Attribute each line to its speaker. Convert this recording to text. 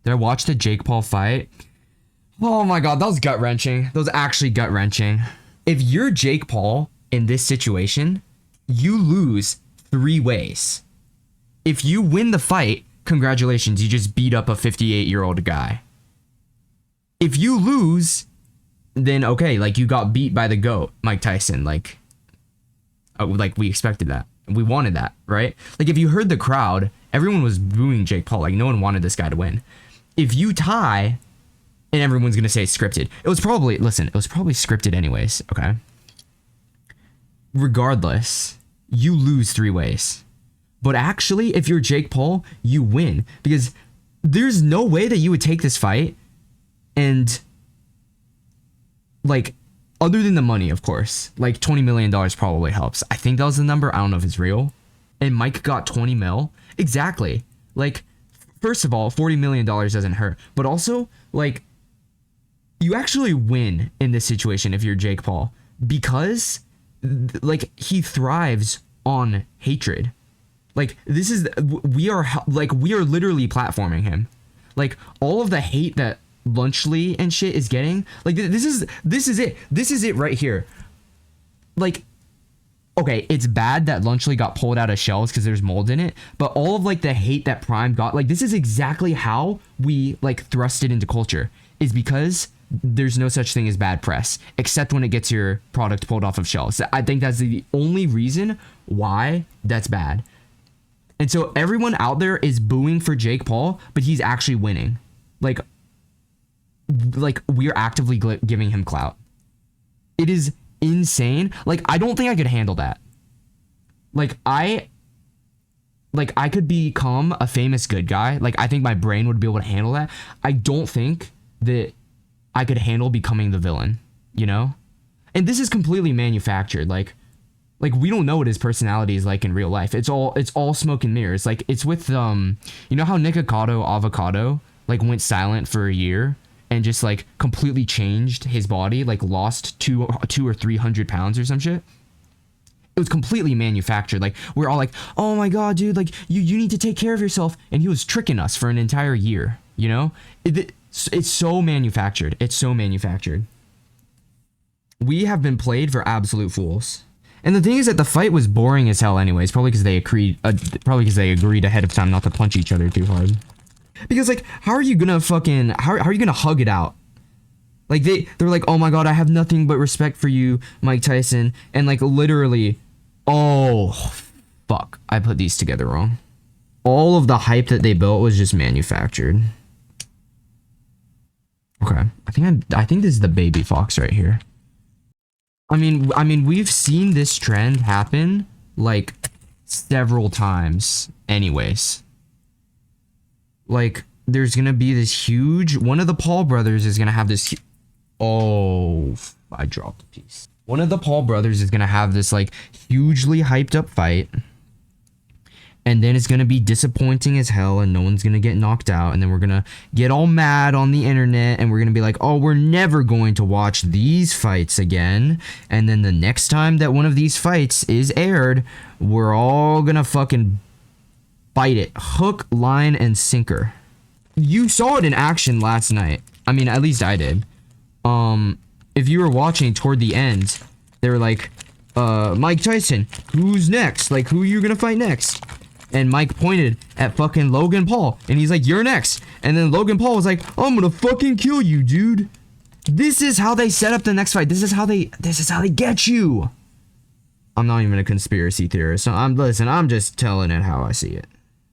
Speaker 1: Did I watch the Jake Paul fight? Oh my god, that was gut-wrenching. That was actually gut-wrenching. If you're Jake Paul in this situation, you lose 3 ways. If you win the fight, congratulations, you just beat up a 58-year-old guy. If you lose, then okay, like you got beat by the GOAT, Mike Tyson. Like we expected that. We wanted that, right? Like if you heard the crowd, everyone was booing Jake Paul. Like no one wanted this guy to win. If you tie, and everyone's gonna say it's scripted. It was probably scripted anyways, okay? Regardless, you lose 3 ways. But actually, if you're Jake Paul, you win. Because there's no way that you would take this fight and, like, other than the money, of course, like $20 million probably helps. I think that was the number. I don't know if it's real. And Mike got 20 mil. Exactly. Like, first of all, $40 million doesn't hurt. But also, like, you actually win in this situation if you're Jake Paul. Because, like, he thrives on hatred. Like, this is, we are literally platforming him. Like, all of the hate that Lunchley and shit is getting, like, this is it right here. Like, okay, it's bad that Lunchley got pulled out of shells because there's mold in it, but all of, like, the hate that Prime got, like, this is exactly how we, like, thrust it into culture, is because there's no such thing as bad press, except when it gets your product pulled off of shelves. I think that's the only reason why that's bad. And so everyone out there is booing for Jake Paul, but he's actually winning. Like we're actively giving him clout. It is insane. Like, I don't think I could handle that. Like I could become a famous good guy. Like, I think my brain would be able to handle that. I don't think that I could handle becoming the villain, you know? And this is completely manufactured. Like we don't know what his personality is like in real life. It's all smoke and mirrors. Like, it's with you know how Nikocado Avocado like went silent for a year and just like completely changed his body, like lost 200 or 300 pounds or some shit. It was completely manufactured. Like, we're all like, oh my god, dude, like you need to take care of yourself. And he was tricking us for an entire year, you know? It's so manufactured. It's so manufactured. We have been played for absolute fools. And the thing is that the fight was boring as hell anyways, probably because they agreed ahead of time not to punch each other too hard. Because, like, how are you gonna hug it out? Like, they're like, oh my god, I have nothing but respect for you, Mike Tyson. And, like, literally, oh, fuck, I put these together wrong. All of the hype that they built was just manufactured. Okay, I think this is the baby fox right here. I mean, we've seen this trend happen, like, several times anyways. Like, there's gonna be this huge, one of the Paul brothers is gonna have this, oh, I dropped a piece. One of the Paul brothers is gonna have this, like, hugely hyped up fight. And then it's gonna be disappointing as hell and no one's gonna get knocked out. And then we're gonna get all mad on the internet and we're gonna be like, oh, we're never going to watch these fights again. And then the next time that one of these fights is aired, we're all gonna fucking bite it. Hook, line, and sinker. You saw it in action last night. I mean, at least I did. If you were watching toward the end, they were like, Mike Tyson, who's next? Like, who are you gonna fight next? And Mike pointed at fucking Logan Paul. And he's like, you're next. And then Logan Paul was like, I'm gonna fucking kill you, dude. This is how they set up the next fight. This is how they get you. I'm not even a conspiracy theorist. So I'm just telling it how I see it.